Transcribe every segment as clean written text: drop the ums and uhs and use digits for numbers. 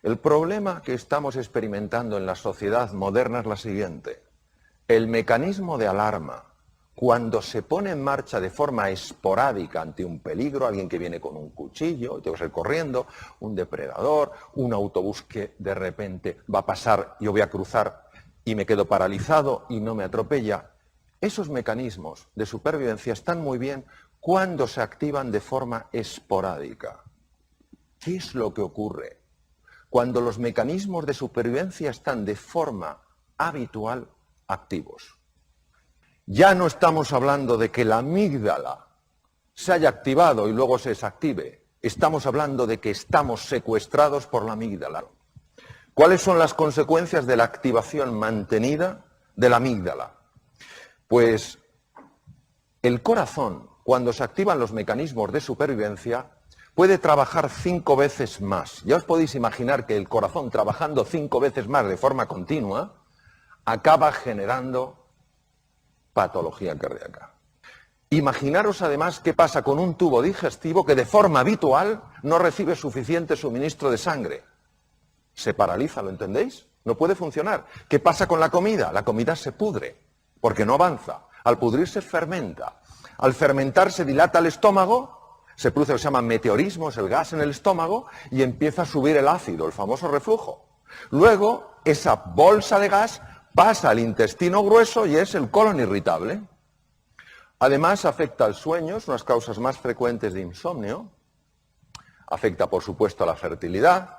El problema que estamos experimentando en la sociedad moderna es la siguiente. El mecanismo de alarma, cuando se pone en marcha de forma esporádica ante un peligro, alguien que viene con un cuchillo, tengo que salir corriendo, un depredador, un autobús que de repente va a pasar, yo voy a cruzar y me quedo paralizado y no me atropella, esos mecanismos de supervivencia están muy bien cuando se activan de forma esporádica. ¿Qué es lo que ocurre? Cuando los mecanismos de supervivencia están de forma habitual activos. Ya no estamos hablando de que la amígdala se haya activado y luego se desactive. Estamos hablando de que estamos secuestrados por la amígdala. ¿Cuáles son las consecuencias de la activación mantenida de la amígdala? Pues el corazón, cuando se activan los mecanismos de supervivencia, puede trabajar 5 veces más. Ya os podéis imaginar que el corazón trabajando 5 veces más de forma continua acaba generando patología cardíaca. Imaginaros además qué pasa con un tubo digestivo que de forma habitual no recibe suficiente suministro de sangre. Se paraliza, ¿lo entendéis? No puede funcionar. ¿Qué pasa con la comida? La comida se pudre, porque no avanza. Al pudrirse fermenta. Al fermentar se dilata el estómago, se produce lo que se llama meteorismo, es el gas en el estómago, y empieza a subir el ácido, el famoso reflujo. Luego, esa bolsa de gas pasa al intestino grueso y es el colon irritable. Además, afecta al sueño, es una de las causas más frecuentes de insomnio. Afecta, por supuesto, a la fertilidad.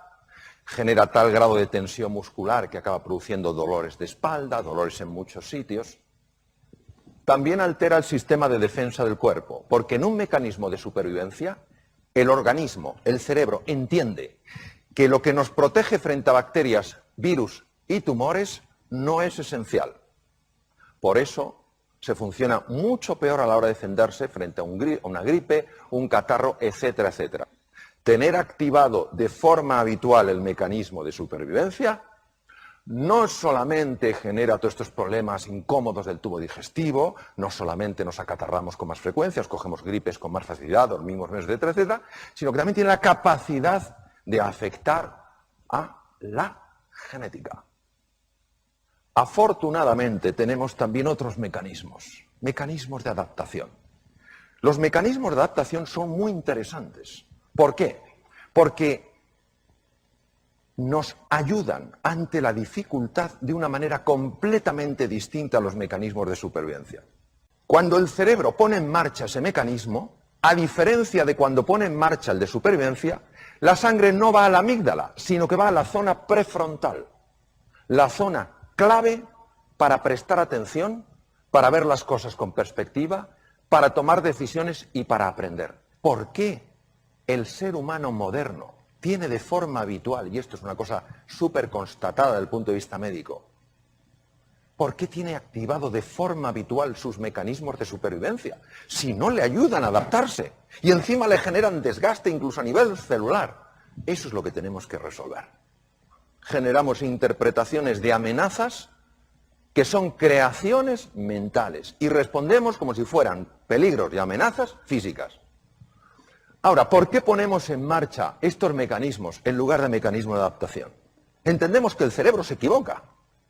Genera tal grado de tensión muscular que acaba produciendo dolores de espalda, dolores en muchos sitios. También altera el sistema de defensa del cuerpo, porque en un mecanismo de supervivencia, el organismo, el cerebro, entiende que lo que nos protege frente a bacterias, virus y tumores no es esencial. Por eso se funciona mucho peor a la hora de defenderse frente a una gripe, un catarro, etcétera, etcétera. Tener activado de forma habitual el mecanismo de supervivencia no solamente genera todos estos problemas incómodos del tubo digestivo, no solamente nos acatarramos con más frecuencia, cogemos gripes con más facilidad, dormimos menos, etcétera, etcétera, sino que también tiene la capacidad de afectar a la genética. Afortunadamente tenemos también otros mecanismos de adaptación. Los mecanismos de adaptación son muy interesantes. ¿Por qué? Porque nos ayudan ante la dificultad de una manera completamente distinta a los mecanismos de supervivencia. Cuando el cerebro pone en marcha ese mecanismo, a diferencia de cuando pone en marcha el de supervivencia, la sangre no va a la amígdala, sino que va a la zona prefrontal, la zona clave para prestar atención, para ver las cosas con perspectiva, para tomar decisiones y para aprender. ¿Por qué el ser humano moderno tiene de forma habitual, y esto es una cosa súper constatada desde el punto de vista médico, ¿por qué tiene activado de forma habitual sus mecanismos de supervivencia? Si no le ayudan a adaptarse y encima le generan desgaste incluso a nivel celular. Eso es lo que tenemos que resolver. Generamos interpretaciones de amenazas que son creaciones mentales y respondemos como si fueran peligros y amenazas físicas. Ahora, ¿por qué ponemos en marcha estos mecanismos en lugar de mecanismos de adaptación? Entendemos que el cerebro se equivoca,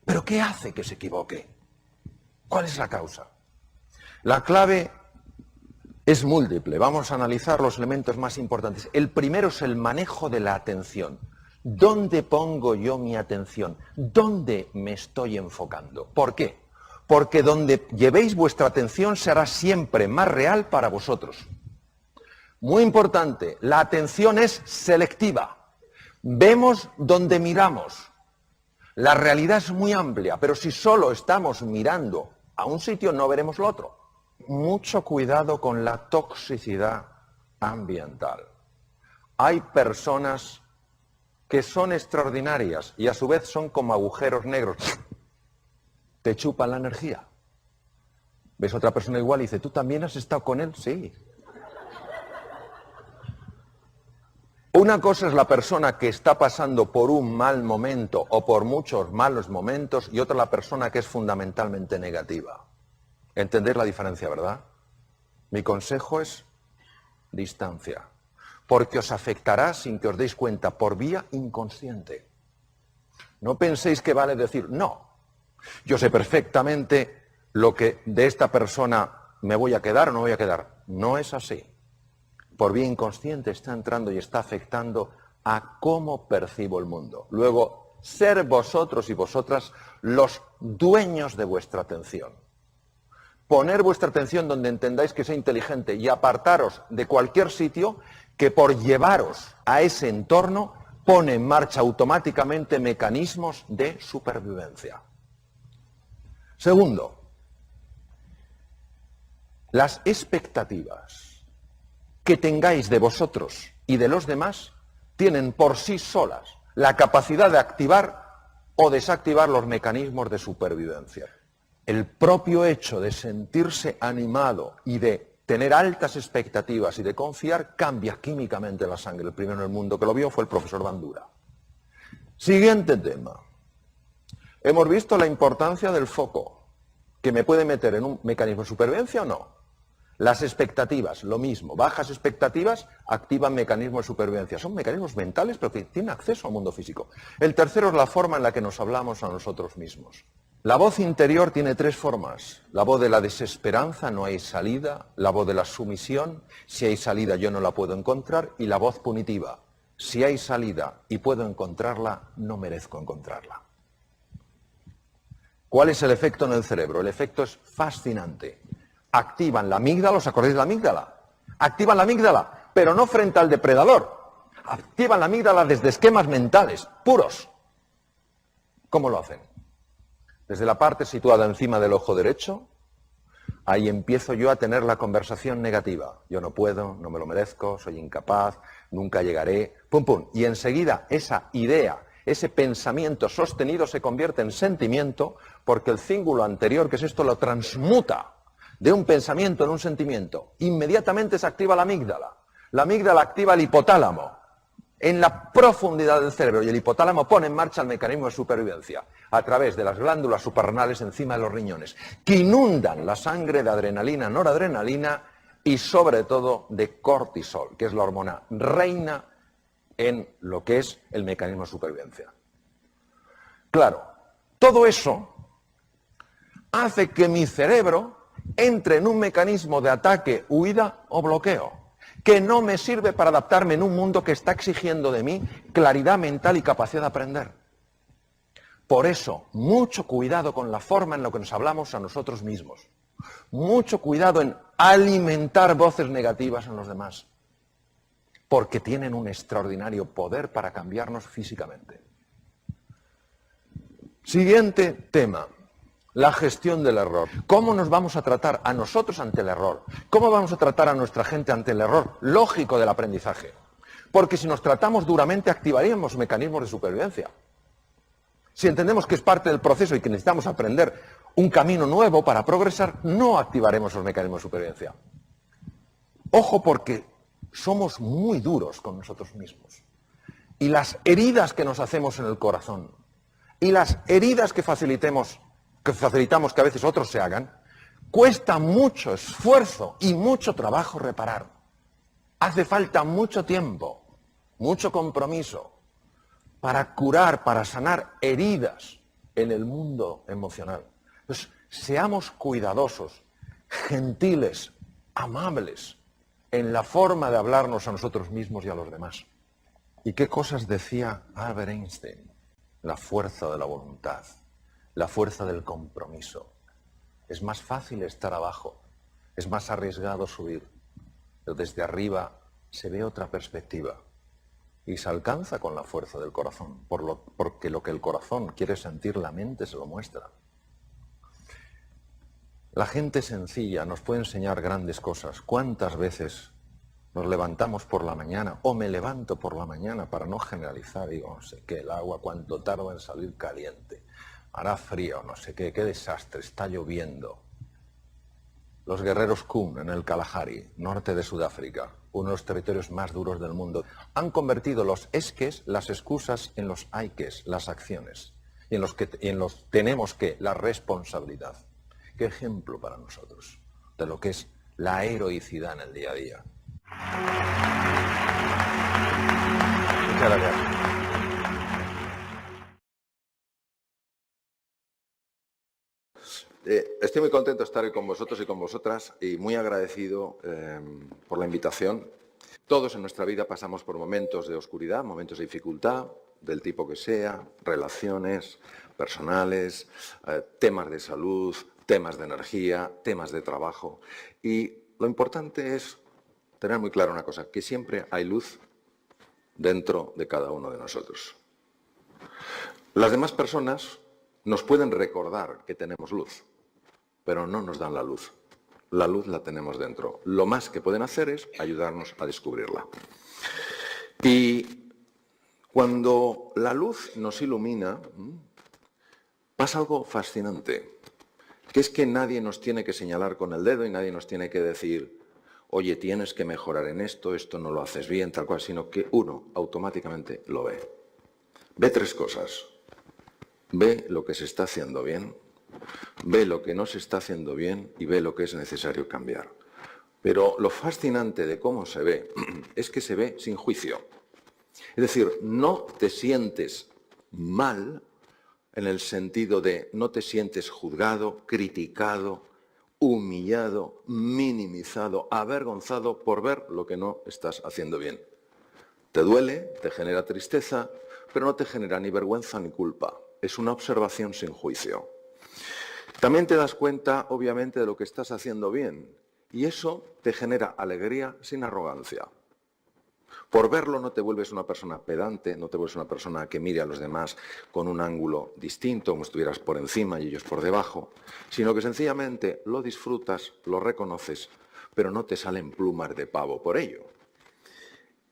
pero ¿qué hace que se equivoque? ¿Cuál es la causa? La clave es múltiple. Vamos a analizar los elementos más importantes. El primero es el manejo de la atención. ¿Dónde pongo yo mi atención? ¿Dónde me estoy enfocando? ¿Por qué? Porque donde llevéis vuestra atención será siempre más real para vosotros. Muy importante, la atención es selectiva. Vemos donde miramos. La realidad es muy amplia, pero si solo estamos mirando a un sitio no veremos lo otro. Mucho cuidado con la toxicidad ambiental. Hay personas que son extraordinarias y a su vez son como agujeros negros. Te chupan la energía. Ves a otra persona igual y dice, ¿tú también has estado con él? Sí. Una cosa es la persona que está pasando por un mal momento o por muchos malos momentos y otra la persona que es fundamentalmente negativa. ¿Entendéis la diferencia, verdad? Mi consejo es distancia. porque os afectará sin que os deis cuenta, por vía inconsciente. No penséis que vale decir, no, yo sé perfectamente lo que de esta persona me voy a quedar o no voy a quedar. No es así. Por vía inconsciente está entrando y está afectando a cómo percibo el mundo. Luego, ser vosotros y vosotras los dueños de vuestra atención. Poner vuestra atención donde entendáis que sea inteligente y apartaros de cualquier sitio que por llevaros a ese entorno pone en marcha automáticamente mecanismos de supervivencia. Segundo, las expectativas que tengáis de vosotros y de los demás tienen por sí solas la capacidad de activar o desactivar los mecanismos de supervivencia. El propio hecho de sentirse animado y de tener altas expectativas y de confiar cambia químicamente la sangre. El primero en el mundo que lo vio fue el profesor Bandura. Siguiente tema. Hemos visto la importancia del foco, que me puede meter en un mecanismo de supervivencia o no. Las expectativas, lo mismo. Bajas expectativas activan mecanismos de supervivencia. Son mecanismos mentales, pero que tienen acceso al mundo físico. El tercero es la forma en la que nos hablamos a nosotros mismos. La voz interior tiene tres formas. La voz de la desesperanza, no hay salida. La voz de la sumisión, si hay salida yo no la puedo encontrar. Y la voz punitiva, si hay salida y puedo encontrarla, no merezco encontrarla. ¿Cuál es el efecto en el cerebro? El efecto es fascinante. Activan la amígdala, ¿os acordáis de la amígdala? Activan la amígdala, pero no frente al depredador. Activan la amígdala desde esquemas mentales, puros. ¿Cómo lo hacen? Desde la parte situada encima del ojo derecho, ahí empiezo yo a tener la conversación negativa. Yo no puedo, no me lo merezco, soy incapaz, nunca llegaré, pum pum. Y enseguida esa idea, ese pensamiento sostenido se convierte en sentimiento porque el cíngulo anterior, que es esto, lo transmuta de un pensamiento en un sentimiento. Inmediatamente se activa la amígdala. La amígdala activa el hipotálamo en la profundidad del cerebro y el hipotálamo pone en marcha el mecanismo de supervivencia a través de las glándulas suprarrenales encima de los riñones, que inundan la sangre de adrenalina, noradrenalina y sobre todo de cortisol, que es la hormona reina en lo que es el mecanismo de supervivencia. Claro, todo eso hace que mi cerebro entre en un mecanismo de ataque, huida o bloqueo, que no me sirve para adaptarme en un mundo que está exigiendo de mí claridad mental y capacidad de aprender. Por eso, mucho cuidado con la forma en la que nos hablamos a nosotros mismos. Mucho cuidado en alimentar voces negativas en los demás, porque tienen un extraordinario poder para cambiarnos físicamente. Siguiente tema. La gestión del error. ¿Cómo nos vamos a tratar a nosotros ante el error? ¿Cómo vamos a tratar a nuestra gente ante el error lógico del aprendizaje? Porque si nos tratamos duramente activaríamos mecanismos de supervivencia. Si entendemos que es parte del proceso y que necesitamos aprender un camino nuevo para progresar, no activaremos esos mecanismos de supervivencia. Ojo, porque somos muy duros con nosotros mismos. Y las heridas que nos hacemos en el corazón y las heridas que facilitamos que a veces otros se hagan, cuesta mucho esfuerzo y mucho trabajo reparar. Hace falta mucho tiempo, mucho compromiso para curar, para sanar heridas en el mundo emocional. Entonces, seamos cuidadosos, gentiles, amables en la forma de hablarnos a nosotros mismos y a los demás. ¿Y qué cosas decía Albert Einstein? La fuerza de la voluntad. La fuerza del compromiso. Es más fácil estar abajo, es más arriesgado subir, pero desde arriba se ve otra perspectiva y se alcanza con la fuerza del corazón, porque lo que el corazón quiere sentir, la mente se lo muestra. La gente sencilla nos puede enseñar grandes cosas. ¿Cuántas veces nos levantamos por la mañana, o me levanto por la mañana para no generalizar, digo, no sé qué, el agua cuánto tarda en salir caliente? Hará frío, no sé qué desastre, está lloviendo. Los guerreros Kun en el Kalahari, norte de Sudáfrica, uno de los territorios más duros del mundo, han convertido los esques, las excusas, en los hayques, las acciones, y en los tenemos que, la responsabilidad. Qué ejemplo para nosotros de lo que es la heroicidad en el día a día. Muchas gracias. Estoy muy contento de estar hoy con vosotros y con vosotras y muy agradecido por la invitación. Todos en nuestra vida pasamos por momentos de oscuridad, momentos de dificultad, del tipo que sea, relaciones personales, temas de salud, temas de energía, temas de trabajo. Y lo importante es tener muy claro una cosa, que siempre hay luz dentro de cada uno de nosotros. Las demás personas nos pueden recordar que tenemos luz, pero no nos dan la luz. La luz la tenemos dentro. Lo más que pueden hacer es ayudarnos a descubrirla. Y cuando la luz nos ilumina, pasa algo fascinante, que es que nadie nos tiene que señalar con el dedo y nadie nos tiene que decir, oye, tienes que mejorar en esto, esto no lo haces bien, tal cual, sino que uno automáticamente lo ve. Ve tres cosas. Ve lo que se está haciendo bien, ve lo que no se está haciendo bien y ve lo que es necesario cambiar. Pero lo fascinante de cómo se ve es que se ve sin juicio. Es decir, no te sientes mal en el sentido de no te sientes juzgado, criticado, humillado, minimizado, avergonzado por ver lo que no estás haciendo bien. Te duele, te genera tristeza, pero no te genera ni vergüenza ni culpa. Es una observación sin juicio. También te das cuenta, obviamente, de lo que estás haciendo bien. Y eso te genera alegría sin arrogancia. Por verlo no te vuelves una persona pedante, no te vuelves una persona que mire a los demás con un ángulo distinto, como si estuvieras por encima y ellos por debajo, sino que sencillamente lo disfrutas, lo reconoces, pero no te salen plumas de pavo por ello.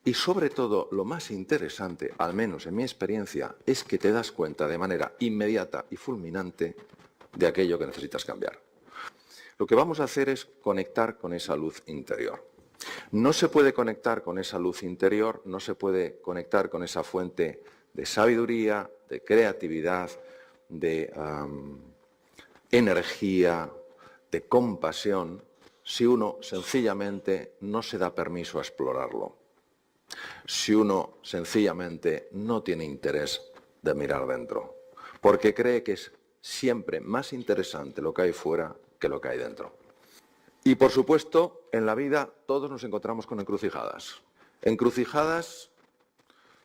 Y sobre todo, lo más interesante, al menos en mi experiencia, es que te das cuenta de manera inmediata y fulminante de aquello que necesitas cambiar. Lo que vamos a hacer es conectar con esa luz interior. No se puede conectar con esa luz interior, no se puede conectar con esa fuente de sabiduría, de creatividad, de energía, de compasión, si uno sencillamente no se da permiso a explorarlo. Si uno sencillamente no tiene interés de mirar dentro, porque cree que es siempre más interesante lo que hay fuera que lo que hay dentro. Y por supuesto, en la vida todos nos encontramos con encrucijadas. Encrucijadas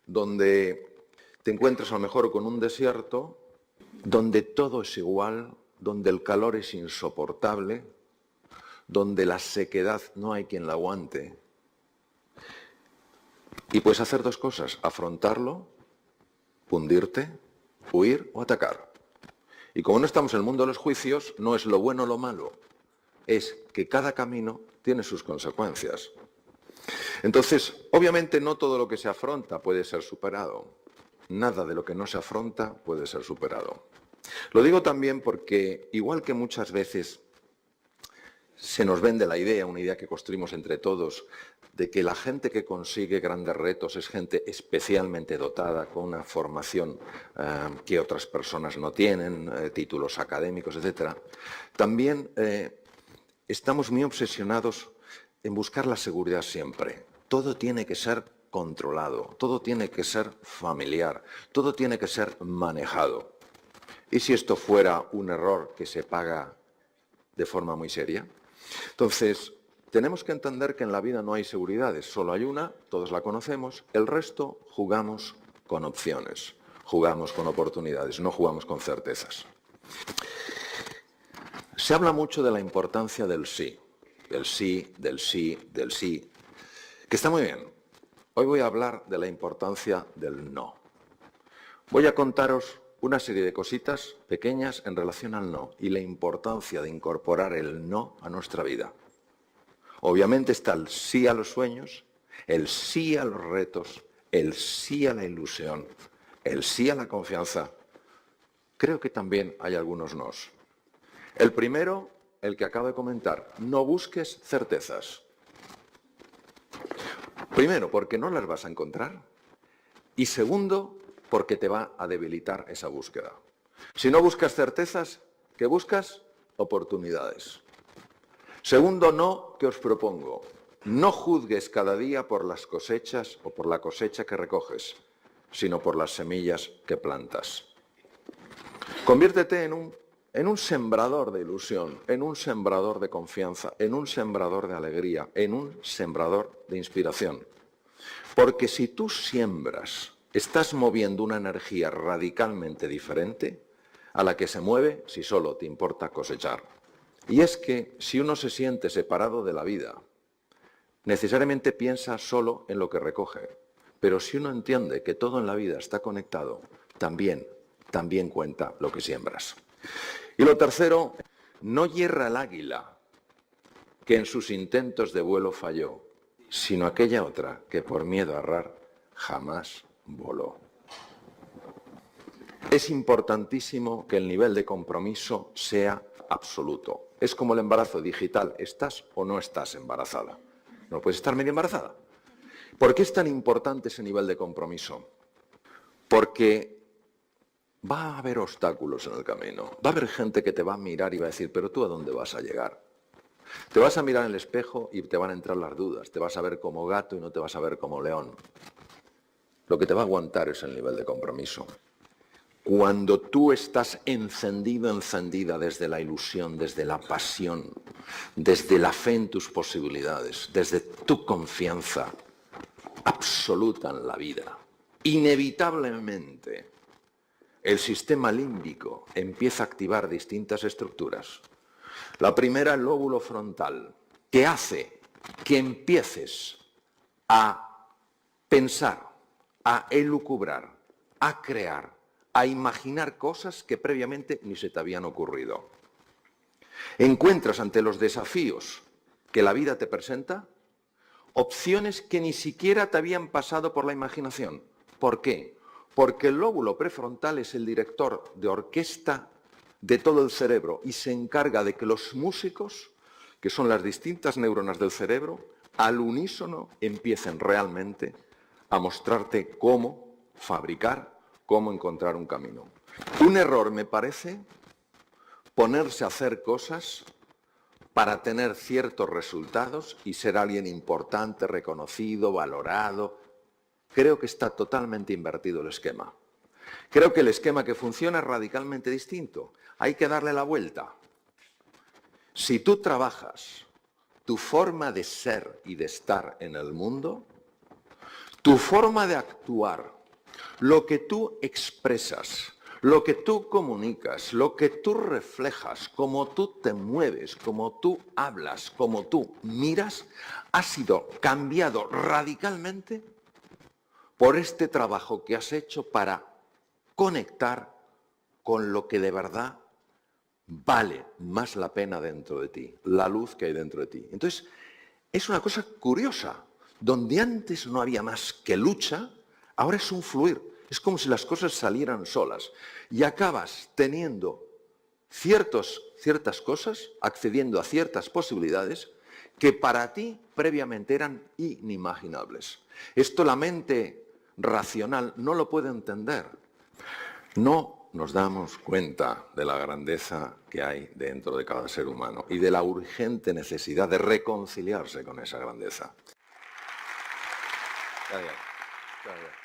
donde te encuentras a lo mejor con un desierto, donde todo es igual, donde el calor es insoportable, donde la sequedad no hay quien la aguante. Y puedes hacer dos cosas, afrontarlo, hundirte, huir o atacar. Y como no estamos en el mundo de los juicios, no es lo bueno o lo malo, es que cada camino tiene sus consecuencias. Entonces, obviamente no todo lo que se afronta puede ser superado. Nada de lo que no se afronta puede ser superado. Lo digo también porque, igual que muchas veces se nos vende la idea, una idea que construimos entre todos, de que la gente que consigue grandes retos es gente especialmente dotada, con una formación que otras personas no tienen, títulos académicos, etc. También estamos muy obsesionados en buscar la seguridad siempre. Todo tiene que ser controlado, todo tiene que ser familiar, todo tiene que ser manejado. ¿Y si esto fuera un error que se paga de forma muy seria? Entonces, tenemos que entender que en la vida no hay seguridades, solo hay una, todos la conocemos, el resto jugamos con opciones, jugamos con oportunidades, no jugamos con certezas. Se habla mucho de la importancia del sí, del sí, del sí, del sí, que está muy bien. Hoy voy a hablar de la importancia del no. Voy a contaros una serie de cositas pequeñas en relación al no y la importancia de incorporar el no a nuestra vida. Obviamente está el sí a los sueños, el sí a los retos, el sí a la ilusión, el sí a la confianza. Creo que también hay algunos nos. El primero, el que acabo de comentar, no busques certezas. Primero, porque no las vas a encontrar. Y segundo, porque te va a debilitar esa búsqueda. Si no buscas certezas, ¿qué buscas? Oportunidades. Segundo no que os propongo, no juzgues cada día por las cosechas o por la cosecha que recoges, sino por las semillas que plantas. Conviértete en un sembrador de ilusión, en un sembrador de confianza, en un sembrador de alegría, en un sembrador de inspiración. Porque si tú siembras, estás moviendo una energía radicalmente diferente a la que se mueve si solo te importa cosechar. Y es que si uno se siente separado de la vida, necesariamente piensa solo en lo que recoge. Pero si uno entiende que todo en la vida está conectado, también cuenta lo que siembras. Y lo tercero, no hierra el águila que en sus intentos de vuelo falló, sino aquella otra que por miedo a errar jamás voló. Es importantísimo que el nivel de compromiso sea absoluto. Es como el embarazo digital, ¿estás o no estás embarazada? No puedes estar medio embarazada. ¿Por qué es tan importante ese nivel de compromiso? Porque va a haber obstáculos en el camino. Va a haber gente que te va a mirar y va a decir, pero ¿tú a dónde vas a llegar? Te vas a mirar en el espejo y te van a entrar las dudas. Te vas a ver como gato y no te vas a ver como león. Lo que te va a aguantar es el nivel de compromiso. Cuando tú estás encendido, encendida desde la ilusión, desde la pasión, desde la fe en tus posibilidades, desde tu confianza absoluta en la vida, inevitablemente el sistema límbico empieza a activar distintas estructuras. La primera, el lóbulo frontal, que hace que empieces a pensar, a elucubrar, a crear, a imaginar cosas que previamente ni se te habían ocurrido. Encuentras ante los desafíos que la vida te presenta opciones que ni siquiera te habían pasado por la imaginación. ¿Por qué? Porque el lóbulo prefrontal es el director de orquesta de todo el cerebro y se encarga de que los músicos, que son las distintas neuronas del cerebro, al unísono empiecen realmente a mostrarte cómo fabricar, cómo encontrar un camino. Un error me parece ponerse a hacer cosas para tener ciertos resultados y ser alguien importante, reconocido, valorado. Creo que está totalmente invertido el esquema. Creo que el esquema que funciona es radicalmente distinto. Hay que darle la vuelta. Si tú trabajas tu forma de ser y de estar en el mundo, tu forma de actuar, lo que tú expresas, lo que tú comunicas, lo que tú reflejas, cómo tú te mueves, cómo tú hablas, cómo tú miras, ha sido cambiado radicalmente por este trabajo que has hecho para conectar con lo que de verdad vale más la pena dentro de ti, la luz que hay dentro de ti. Entonces, es una cosa curiosa. Donde antes no había más que lucha, ahora es un fluir. Es como si las cosas salieran solas. Y acabas teniendo ciertas cosas, accediendo a ciertas posibilidades que para ti previamente eran inimaginables. Esto la mente racional no lo puede entender. No nos damos cuenta de la grandeza que hay dentro de cada ser humano y de la urgente necesidad de reconciliarse con esa grandeza. Gracias.